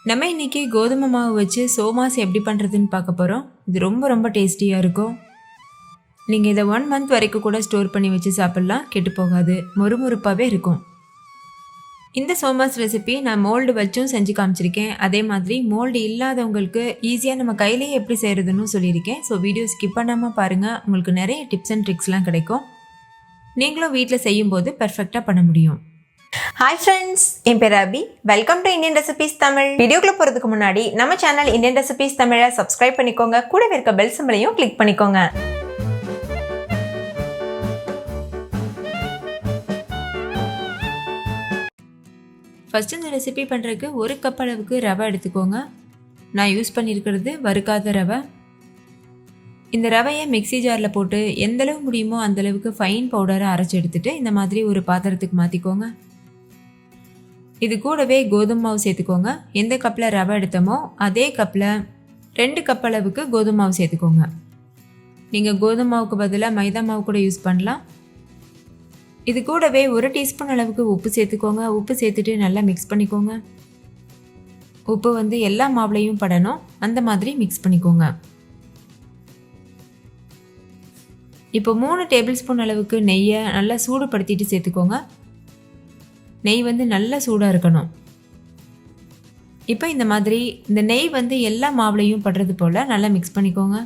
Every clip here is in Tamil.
நம்ம இன்னைக்கு கோதுமை மாவு வச்சு சோமாஸ் எப்படி பண்ணுறதுன்னு பார்க்க போகிறோம். இது ரொம்ப ரொம்ப டேஸ்டியாக இருக்கும். நீங்கள் இதை 1 மந்த் வரைக்கும் கூட ஸ்டோர் பண்ணி வச்சு சாப்பிட்லாம், கெட்டு போகாது, மொறுமொறுப்பாகவே இருக்கும். இந்த சோமாஸ் ரெசிபி நான் மோல்டு வச்சும் செஞ்சு காமிச்சிருக்கேன். அதே மாதிரி மோல்டு இல்லாதவங்களுக்கு ஈஸியாக நம்ம கையிலேயே எப்படி செய்கிறதுன்னு சொல்லியிருக்கேன். ஸோ வீடியோ ஸ்கிப் பண்ணாமல் பாருங்கள், உங்களுக்கு நிறைய டிப்ஸ் அண்ட் ட்ரிக்ஸ்லாம் கிடைக்கும். நீங்களும் வீட்டில் செய்யும்போது பெர்ஃபெக்டாக பண்ண முடியும். ஹாய் ஃப்ரெண்ட்ஸ், என் பேர் Abhi. Welcome to Indian recipes Tamil. வீடியோக்குள்ள போகிறதுக்கு முன்னாடி நம்ம சேனல் இந்தியன் ரெசிபீஸ் தமிழை சப்ஸ்கிரைப் பண்ணிக்கோங்க, கூடவே இருக்க பெல் சிம்பலையும் கிளிக் பண்ணிக்கோங்க. ஃபஸ்ட்டு இந்த ரெசிபி பண்ணுறதுக்கு 1 கப் அளவுக்கு ரவை எடுத்துக்கோங்க. நான் யூஸ் பண்ணியிருக்கிறது வறுக்காத ரவை. இந்த ரவையை மிக்ஸி ஜாரில் போட்டு எந்தளவு முடியுமோ அந்தளவுக்கு ஃபைன் பவுடரை அரைச்சி எடுத்துகிட்டு இந்த மாதிரி ஒரு பாத்திரத்துக்கு மாற்றிக்கோங்க. இது கூடவே கோதுமை மாவு சேர்த்துக்கோங்க. எந்த கப்பில் ரவை எடுத்தோமோ அதே கப்பில் 2 கப் அளவுக்கு கோதுமை மாவு சேர்த்துக்கோங்க. நீங்கள் கோதுமை மாவுக்கு பதிலாக மைதா மாவு கூட யூஸ் பண்ணலாம். இது கூடவே 1 டீஸ்பூன் அளவுக்கு உப்பு சேர்த்துக்கோங்க. உப்பு சேர்த்துட்டு நல்லா மிக்ஸ் பண்ணிக்கோங்க. உப்பு எல்லா மாவுலையும் படணும், அந்த மாதிரி மிக்ஸ் பண்ணிக்கோங்க. இப்போ 3 டேபிள் ஸ்பூன் அளவுக்கு நெய்யை நல்லா சூடுபடுத்திட்டு சேர்த்துக்கோங்க. நெய் நல்லா சூடாக இருக்கணும். இப்போ இந்த மாதிரி இந்த நெய் எல்லா மாவுலையும் படுறது போல் நல்லா மிக்ஸ் பண்ணிக்கோங்க.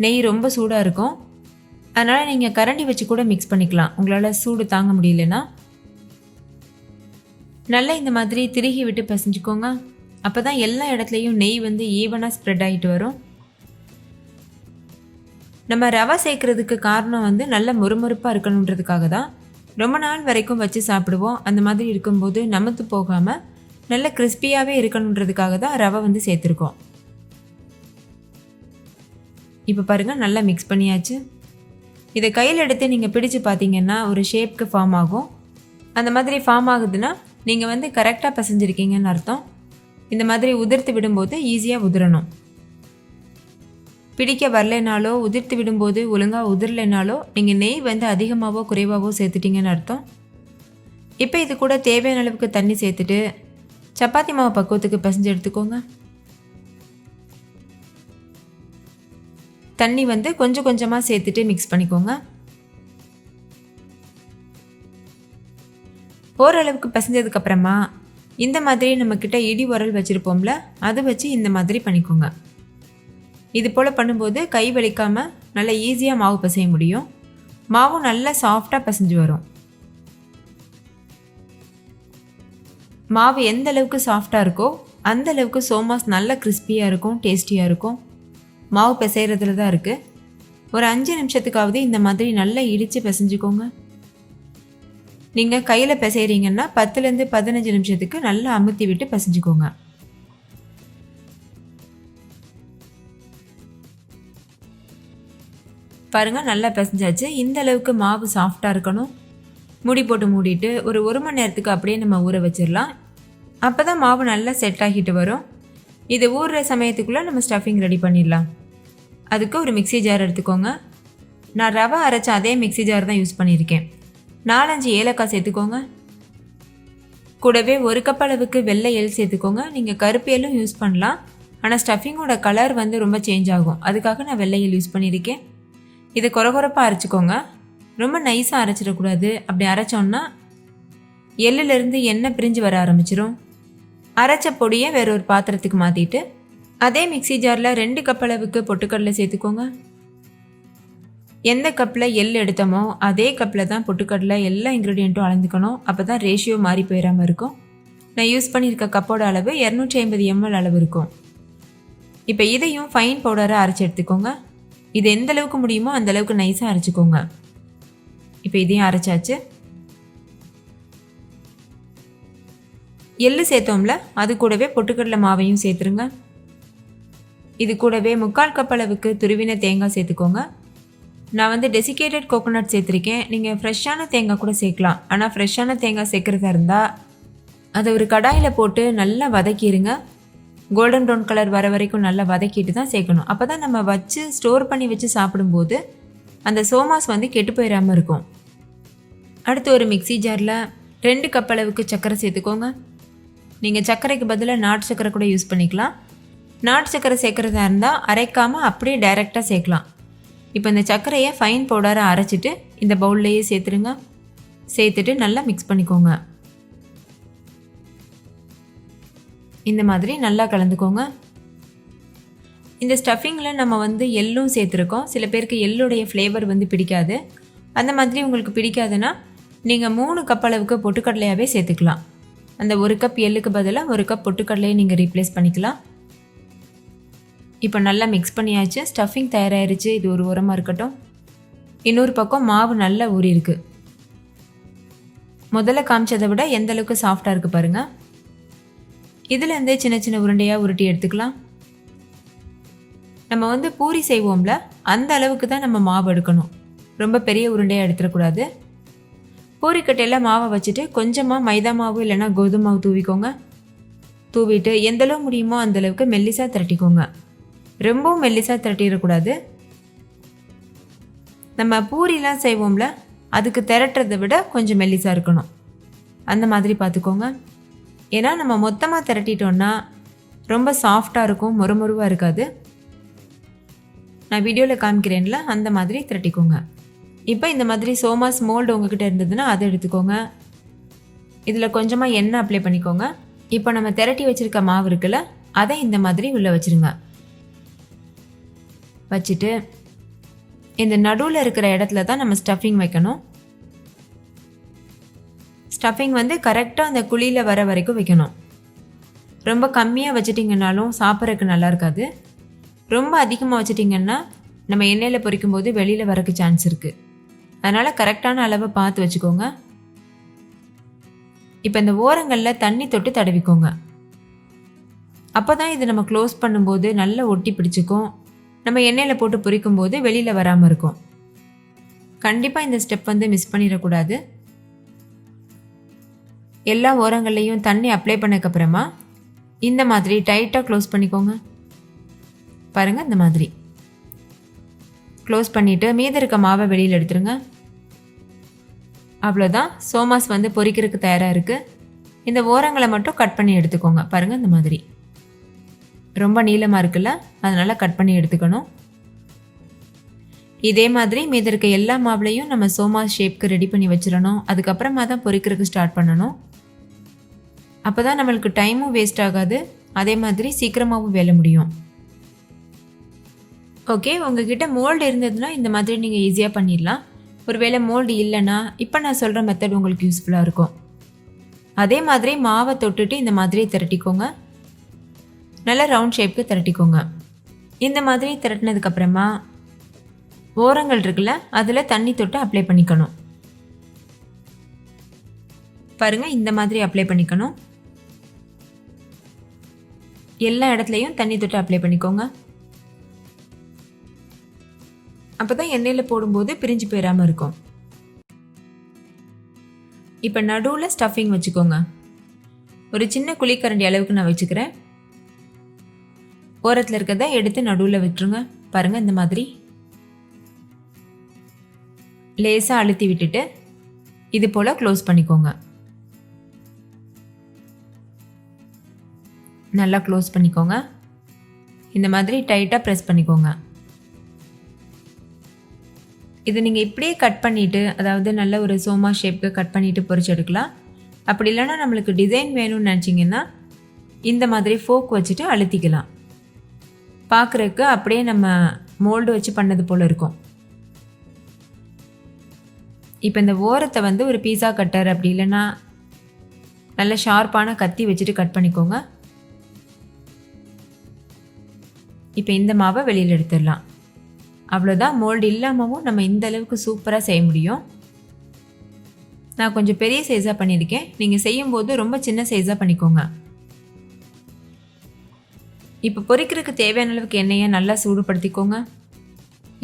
நெய் ரொம்ப சூடாக இருக்கும், அதனால் நீங்கள் கரண்டி வச்சு கூட மிக்ஸ் பண்ணிக்கலாம். உங்களால் சூடு தாங்க முடியலன்னா நல்லா இந்த மாதிரி திருகி விட்டு பிசைஞ்சுக்கோங்க. அப்போ தான் எல்லா இடத்துலையும் நெய் ஈவனாக ஸ்ப்ரெட் ஆகிட்டு வரும். நம்ம ரவை சேர்க்குறதுக்கு காரணம் நல்ல மொறுமொறுப்பாக இருக்கணுன்றதுக்காக தான். ரொம்ப நாள் வரைக்கும் வச்சு சாப்பிடுவோம். அந்த மாதிரி இருக்கும்போது நமத்து போகாமல் நல்ல கிறிஸ்பியாகவே இருக்கணுன்றதுக்காக தான் ரவை சேர்த்துருக்கோம். இப்போ பாருங்கள், நல்லா மிக்ஸ் பண்ணியாச்சு. இதை கையில் எடுத்து நீங்கள் பிடிச்சு பார்த்தீங்கன்னா ஒரு ஷேப்க்கு ஃபார்ம் ஆகும். அந்த மாதிரி ஃபார்ம் ஆகுதுன்னா நீங்கள் கரெக்டாக பிசைஞ்சிருக்கீங்கன்னு அர்த்தம். இந்த மாதிரி உதிர்த்து விடும்போது ஈஸியாக உதிரணும். பிடிக்க வரலைனாலோ உதிர்த்து விடும்போது ஒழுங்காக உதிரலைனாலோ நீங்கள் நெய் அதிகமாகவோ குறைவாகவோ சேர்த்துட்டிங்கன்னு அர்த்தம். இப்போ இது கூட தேவையான அளவுக்கு தண்ணி சேர்த்துட்டு சப்பாத்தி மாவு பக்குவத்துக்கு பிசைஞ்சு எடுத்துக்கோங்க. தண்ணி கொஞ்சம் கொஞ்சமாக சேர்த்துட்டு மிக்ஸ் பண்ணிக்கோங்க. ஓரளவுக்கு பிசைஞ்சதுக்கப்புறமா இந்த மாதிரி நம்மக்கிட்ட இடி உரல் வச்சுருப்போம்ல, அதை வச்சு இந்த மாதிரி பண்ணிக்கோங்க. இது போல் பண்ணும்போது கை வலிக்காமல் நல்லா ஈஸியாக மாவு பிசைய முடியும். மாவும் நல்லா சாஃப்டாக பிசைஞ்சு வரும். மாவு எந்த அளவுக்கு சாஃப்டாக இருக்கோ அந்த அளவுக்கு சோமாஸ் நல்லா கிறிஸ்பியாக இருக்கும், டேஸ்டியாக இருக்கும். மாவு பிசைகிறதுல தான் இருக்குது. ஒரு 5 நிமிஷத்துக்காவது இந்த மாதிரி நல்லா இடித்து பிசைஞ்சுக்கோங்க. நீங்கள் கையில் பிசைகிறீங்கன்னா 10லேருந்து 15 நிமிஷத்துக்கு நல்லா அமுத்தி விட்டு பிசைஞ்சுக்கோங்க. பாருங்கள், நல்லா பிசைஞ்சாச்சு. இந்த அளவுக்கு மாவு சாஃப்டாக இருக்கணும். மூடி போட்டு மூடிட்டு ஒரு 1 மணி நேரத்துக்கு அப்படியே நம்ம ஊற வச்சிடலாம். அப்போ தான் மாவு நல்லா செட் ஆகிட்டு வரும். இது ஊறுற சமயத்துக்குள்ளே நம்ம ஸ்டஃபிங் ரெடி பண்ணிடலாம். அதுக்கு ஒரு மிக்ஸி ஜார் எடுத்துக்கோங்க. நான் ரவை அரைச்ச அதே மிக்ஸி ஜார் தான் யூஸ் பண்ணியிருக்கேன். 4-5 ஏலக்காய் சேர்த்துக்கோங்க. கூடவே 1 கப் அளவுக்கு வெள்ளை எள் சேர்த்துக்கோங்க. நீங்கள் கருப்பு எள்ளும் யூஸ் பண்ணலாம், ஆனால் ஸ்டஃபிங்கோட கலர் ரொம்ப சேஞ்ச் ஆகும். அதுக்காக நான் வெள்ளை எள் யூஸ் பண்ணியிருக்கேன். இதை கொரகொரப்பாக அரைச்சிக்கோங்க, ரொம்ப நைஸாக அரைச்சிடக்கூடாது. அப்படி அரைச்சோன்னா எள்ளுலேருந்து எண்ணெய் பிரிஞ்சு வர ஆரம்பிச்சிடும். அரைச்ச பொடியை வேற ஒரு பாத்திரத்துக்கு மாற்றிட்டு அதே மிக்ஸி ஜாரில் 2 கப் அளவுக்கு பொட்டுக்கடலை சேர்த்துக்கோங்க. எந்த கப்பில் எள் எடுத்தோமோ அதே கப்பில் தான் பொட்டுக்கடலை எல்லா இன்க்ரீடியண்ட்டும் அளந்துக்கணும். அப்போ தான் ரேஷியோ மாறி போயிடாமல் இருக்கும். நான் யூஸ் பண்ணியிருக்க கப்போட அளவு 250 ml அளவு இருக்கும். இப்போ இதையும் ஃபைன் பவுடராக அரைச்சி எடுத்துக்கோங்க. இது எந்த அளவுக்கு முடியுமோ அந்த அளவுக்கு நைஸாக அரைச்சிக்கோங்க. இப்போ இதையும் அரைச்சாச்சு. எள்ளு சேர்த்தோம்ல, அது கூடவே பொட்டுக்கடலை மாவையும் சேர்த்துருங்க. இது கூடவே 3/4 கப் அளவுக்கு துருவின தேங்காய் சேர்த்துக்கோங்க. நான் டெசிகேட்டட் கோகோனட் சேர்த்துருக்கேன். நீங்கள் ஃப்ரெஷ்ஷான தேங்காய் கூட சேர்க்கலாம். ஆனால் ஃப்ரெஷ்ஷான தேங்காய் சேர்க்குறதா இருந்தால் அதை ஒரு கடாயில் போட்டு நல்லா வதக்கிடுங்க. கோல்டன் ப்ரௌன் கலர் வர வரைக்கும் நல்லா வதக்கிட்டு தான் சேர்க்கணும். அப்போ தான் நம்ம வச்சு ஸ்டோர் பண்ணி வச்சு சாப்பிடும்போது அந்த சோமாஸ் கெட்டு போயிடாமல் இருக்கும். அடுத்து ஒரு மிக்ஸி ஜாரில் 2 கப் அளவுக்கு சர்க்கரை சேர்த்துக்கோங்க. நீங்கள் சர்க்கரைக்கு பதிலாக நாட்டு சர்க்கரை கூட யூஸ் பண்ணிக்கலாம். நாட்டு சர்க்கரை சேர்க்குறதா இருந்தால் அரைக்காமல் அப்படியே டைரெக்டாக சேர்க்கலாம். இப்போ இந்த சர்க்கரையை ஃபைன் பவுடராக அரைச்சிட்டு இந்த பவுல்லையே சேர்த்துருங்க. சேர்த்துட்டு நல்லா மிக்ஸ் பண்ணிக்கோங்க. இந்த மாதிரி நல்லா கலந்துக்கோங்க. இந்த ஸ்டஃபிங்கில் நம்ம எள்ளும் சேர்த்துருக்கோம். சில பேருக்கு எள்ளுடைய ஃப்ளேவர் பிடிக்காது. அந்த மாதிரி உங்களுக்கு பிடிக்காதுன்னா நீங்கள் 3 கப் அளவுக்கு பொட்டுக்கடலையாகவே சேர்த்துக்கலாம். அந்த 1 கப் எள்ளுக்கு பதிலாக 1 கப் பொட்டுக்கடலையை நீங்கள் ரீப்ளேஸ் பண்ணிக்கலாம். இப்போ நல்லா மிக்ஸ் பண்ணியாச்சு. ஸ்டஃபிங் தயாராகிருச்சு. இது ஒரு ஓரமாக இருக்கட்டும். இன்னொரு பக்கம் மாவு நல்லா ஊறியிருக்கு. முதல்ல காமிச்சதை விட எந்த அளவுக்கு சாஃப்டாக இருக்குது பாருங்கள். இதுலேருந்தே சின்ன சின்ன உருண்டையாக உருட்டி எடுத்துக்கலாம். நம்ம பூரி செய்வோம்ல, அந்த அளவுக்கு தான் நம்ம மாவு எடுக்கணும். ரொம்ப பெரிய உருண்டையாக எடுத்துடக்கூடாது. பூரிக்கட்டையில் மாவை வச்சுட்டு கொஞ்சமாக மைதா மாவு இல்லைன்னா கோதுமை மாவு தூவிக்கோங்க. தூவிட்டு எந்தளவு முடியுமோ அந்தளவுக்கு மெல்லிசாக திரட்டிக்கோங்க. ரொம்பவும் மெல்லிசாக திரட்டிடக்கூடாது. நம்ம பூரிலாம் செய்வோம்ல, அதுக்கு திரட்டுறதை விட கொஞ்சம் மெல்லிசாக இருக்கணும். அந்த மாதிரி பார்த்துக்கோங்க. ஏன்னா நம்ம மொத்தமாக திரட்டிட்டோன்னா ரொம்ப சாஃப்டாக இருக்கும், மொறுமொறுவாக இருக்காது. நான் வீடியோவில் காமிக்கிறேன்ல, அந்த மாதிரி திரட்டிக்கோங்க. இப்போ இந்த மாதிரி சோமாஸ் மோல்டு உங்ககிட்ட இருந்ததுன்னா அதை எடுத்துக்கோங்க. இதில் கொஞ்சமாக எண்ணெய் அப்ளை பண்ணிக்கோங்க. இப்போ நம்ம திரட்டி வச்சுருக்க மாவு இருக்குல்ல, அதை இந்த மாதிரி உள்ளே வச்சுருங்க. வச்சுட்டு இந்த நடுவில் இருக்கிற இடத்துல தான் நம்ம ஸ்டஃபிங் வைக்கணும். ஸ்டஃபிங் கரெக்டாக அந்த குழியில் வர வரைக்கும் வைக்கணும். ரொம்ப கம்மியாக வச்சிட்டிங்கன்னாலும் சாப்பிட்றதுக்கு நல்லா இருக்காது. ரொம்ப அதிகமாக வச்சிட்டிங்கன்னா நம்ம எண்ணெயில் பொரிக்கும் போது வெளியில் வரக்கு சான்ஸ் இருக்குது. அதனால் கரெக்டான அளவை பார்த்து வச்சுக்கோங்க. இப்போ இந்த ஓரங்களில் தண்ணி தொட்டு தடவிக்கோங்க. அப்போ தான் இது நம்ம க்ளோஸ் பண்ணும்போது நல்லா ஒட்டி பிடிச்சிக்கும். நம்ம எண்ணெயில் போட்டு பொரிக்கும் போது வெளியில் வராமல் இருக்கும். கண்டிப்பாக இந்த ஸ்டெப் மிஸ் பண்ணிடக்கூடாது. எல்லா ஓரங்கள்லையும் தண்ணி அப்ளை பண்ணக்கப்புறமா இந்த மாதிரி டைட்டாக க்ளோஸ் பண்ணிக்கோங்க. பாருங்கள், இந்த மாதிரி க்ளோஸ் பண்ணிவிட்டு மீதி இருக்க மாவை வெளியில் எடுத்துருங்க. அவ்வளோதான். சோமாஸ் பொரிக்கிறதுக்கு தயாராக இருக்குது. இந்த ஓரங்களை மட்டும் கட் பண்ணி எடுத்துக்கோங்க. பாருங்கள், இந்த மாதிரி ரொம்ப நீளமாக இருக்குல்ல, அதனால் கட் பண்ணி எடுத்துக்கணும். இதே மாதிரி மீதி இருக்க எல்லா மாவுலையும் நம்ம சோமாஸ் ஷேப்க்கு ரெடி பண்ணி வச்சிடணும். அதுக்கப்புறமா தான் பொரிக்கிறதுக்கு ஸ்டார்ட் பண்ணணும். அப்போ தான் நம்மளுக்கு டைமும் வேஸ்ட் ஆகாது, அதே மாதிரி சீக்கிரமாகவும் வேலை முடியும். ஓகே, உங்ககிட்ட மோல்டு இருந்ததுன்னா இந்த மாதிரி நீங்கள் ஈஸியாக பண்ணிடலாம். ஒருவேளை மோல்டு இல்லைன்னா இப்போ நான் சொல்கிற மெத்தட் உங்களுக்கு யூஸ்ஃபுல்லாக இருக்கும். அதே மாதிரி மாவை தொட்டுட்டு இந்த மாதிரி திரட்டிக்கோங்க. நல்லா ரவுண்ட் ஷேப்புக்கு திரட்டிக்கோங்க. இந்த மாதிரி திரட்டினதுக்கப்புறமா ஓரங்கள் இருக்குல்ல, அதில் தண்ணி தொட்டு அப்ளை பண்ணிக்கணும். பாருங்கள், இந்த மாதிரி அப்ளை பண்ணிக்கணும். எல்லா இடத்துலையும் தண்ணி தொட்டு அப்ளை பண்ணிக்கோங்க. அப்போ தான் எண்ணெயில் போடும்போது பிரிஞ்சு போயிடாமல் இருக்கும். இப்போ நடுவில் ஸ்டஃபிங் வச்சுக்கோங்க. ஒரு சின்ன குழிக்கரண்டி அளவுக்கு நான் வச்சுக்கிறேன். ஓரத்தில் இருக்கிறத எடுத்து நடுவில் விட்டுருங்க. பாருங்கள், இந்த மாதிரி லேசாக அழுத்தி விட்டுட்டு இது போல் க்ளோஸ் பண்ணிக்கோங்க. நல்லா க்ளோஸ் பண்ணிக்கோங்க. இந்த மாதிரி டைட்டாக ப்ரெஸ் பண்ணிக்கோங்க. இது நீங்கள் இப்படியே கட் பண்ணிவிட்டு, அதாவது நல்ல ஒரு சோமா ஷேப்புக்கு கட் பண்ணிவிட்டு பொரிச்சு எடுக்கலாம். அப்படி இல்லைன்னா நம்மளுக்கு டிசைன் வேணும்னு நினச்சிங்கன்னா இந்த மாதிரி ஃபோக் வச்சுட்டு அழுத்திக்கலாம். பார்க்குறதுக்கு அப்படியே நம்ம மோல்டு வச்சு பண்ணது போல் இருக்கும். இப்போ இந்த ஓரத்தை ஒரு பீஸா கட்டர் அப்படி இல்லைன்னா நல்ல ஷார்ப்பான கத்தி வச்சுட்டு கட் பண்ணிக்கோங்க. இப்போ இந்த மாவை வெளியில் எடுத்துடலாம். அவ்வளோதான். மோல்டு இல்லாமவும் நம்ம இந்த அளவுக்கு சூப்பராக செய்ய முடியும். நான் கொஞ்சம் பெரிய சைஸாக பண்ணியிருக்கேன். நீங்கள் செய்யும்போது ரொம்ப சின்ன சைஸாக பண்ணிக்கோங்க. இப்போ பொரிக்கிறதுக்கு தேவையான அளவுக்கு எண்ணெயை நல்லா சூடுபடுத்திக்கோங்க.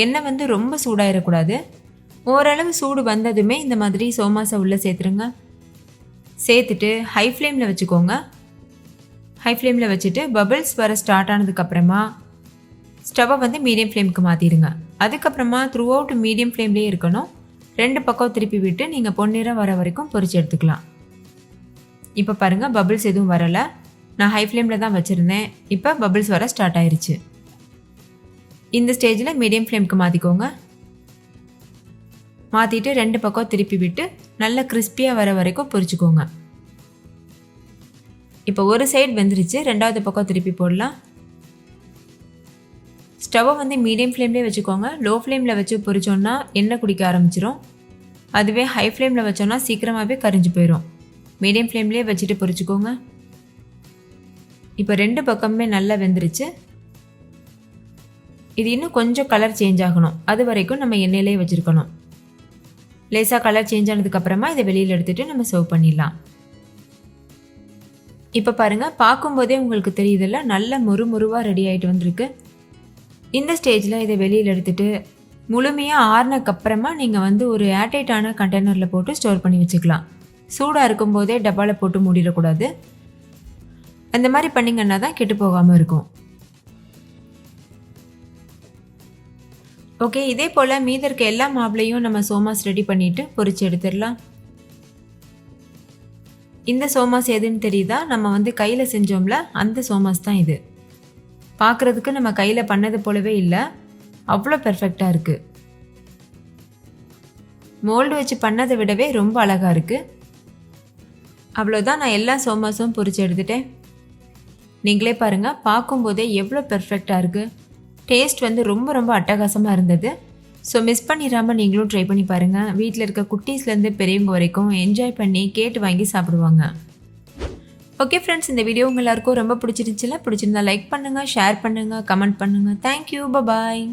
எண்ணெய் ரொம்ப சூடாயிடக்கூடாது. ஓரளவு சூடு வந்ததுமே இந்த மாதிரி சோமாஸை உள்ளே சேர்த்துருங்க. சேர்த்துட்டு ஹை ஃப்ளேமில் வச்சுக்கோங்க. ஹை ஃப்ளேமில் வச்சுட்டு பபிள்ஸ் வர ஸ்டார்ட் ஆனதுக்கப்புறமா ஸ்டவ்வை மீடியம் ஃப்ளேமுக்கு மாற்றிடுங்க. அதுக்கப்புறமா த்ரூ அவுட் மீடியம் ஃப்ளேம்லேயே இருக்கணும். 2 பக்கம் திருப்பி விட்டு நீங்கள் பொன்னிறம் வர வரைக்கும் பொரிச்சு எடுத்துக்கலாம். இப்போ பாருங்கள் பபிள்ஸ் எதுவும் வரலை. நான் ஹை ஃப்ளேமில் தான் வச்சுருந்தேன். இப்போ பபிள்ஸ் வர ஸ்டார்ட் ஆயிருச்சு. இந்த ஸ்டேஜில் மீடியம் ஃப்ளேமுக்கு மாற்றிக்கோங்க. மாற்றிட்டு 2 பக்கம் திருப்பி விட்டு நல்லா கிறிஸ்பியாக வர வரைக்கும் பொரிச்சுக்கோங்க. இப்போ ஒரு சைடு வெந்துருச்சு. 2வது பக்கம் திருப்பி போடலாம். ஸ்டவ்வை வந்து மீடியம் ஃப்ளேம்லேயே வச்சுக்கோங்க. லோ ஃப்ளேமில் வச்சு பொரிச்சோன்னா எண்ணெய் குடிக்க ஆரம்பிச்சிடும். அதுவே ஹை ஃப்ளேமில் வச்சோன்னா சீக்கிரமாகவே கரிஞ்சு போயிடும். மீடியம் ஃப்ளேம்லேயே வச்சுட்டு பொரிச்சுக்கோங்க. இப்போ 2 பக்கமுமே நல்லா வெந்துருச்சு. இது இன்னும் கொஞ்சம் கலர் சேஞ்ச் ஆகணும். அது வரைக்கும் நம்ம எண்ணெயிலே வச்சுருக்கணும். லேசாக கலர் சேஞ்ச் ஆனதுக்கப்புறமா இதை வெளியில் எடுத்துகிட்டு நம்ம சர்வ் பண்ணிடலாம். இப்போ பாருங்கள், பார்க்கும்போதே உங்களுக்கு தெரியுதில்ல, நல்ல முறுமுறுவாக ரெடி ஆகிட்டு வந்திருக்கு. இந்த ஸ்டேஜில் இதை வெளியில் எடுத்துகிட்டு முழுமையாக ஆறுனக்கப்புறமா நீங்கள் வந்து ஒரு ஏர்டைட்டான கண்டெய்னரில் போட்டு ஸ்டோர் பண்ணி வச்சுக்கலாம். சூடாக இருக்கும்போதே டப்பாவில் போட்டு மூடிடக்கூடாது. அந்த மாதிரி பண்ணிங்கன்னா தான் கெட்டு போகாமல் இருக்கும். ஓகே, இதே போல் மீதி இருக்க எல்லா மாவுலையும் நம்ம சோமாஸ் ரெடி பண்ணிவிட்டு பொரிச்சு எடுத்துடலாம். இந்த சோமாஸ் எதுன்னு தெரியுதா? நம்ம வந்து கையில் செஞ்சோம்ல, அந்த சோமாஸ் தான் இது. பார்க்குறதுக்கு நம்ம கையில் பண்ணது போலவே இல்லை, அவ்வளோ பெர்ஃபெக்டாக இருக்குது. மோல்டு வச்சு பண்ணதை விடவே ரொம்ப அழகாக இருக்குது. அவ்வளோதான், நான் எல்லா சோமாஸும் பொரிச்சு எடுத்துட்டேன். நீங்களே பாருங்கள், பார்க்கும்போதே எவ்வளோ பெர்ஃபெக்டாக இருக்குது. டேஸ்ட் வந்து ரொம்ப ரொம்ப அட்டகாசமாக இருந்தது. ஸோ மிஸ் பண்ணிடாமல் நீங்களும் ட்ரை பண்ணி பாருங்கள். வீட்டில் இருக்க குட்டீஸ்லேருந்து பெரியவங்க வரைக்கும் என்ஜாய் பண்ணி கேட்டு வாங்கி சாப்பிடுவாங்க. ஓகே ஃப்ரெண்ட்ஸ், இந்த வீடியோ உங்கள் எல்லாருக்கும் ரொம்ப பிடிச்சிருந்துச்சுல? பிடிச்சிருந்தா லைக் பண்ணுங்கள், ஷேர் பண்ணுங்கள், கமெண்ட் பண்ணுங்கள். தேங்க்யூ, பாய்.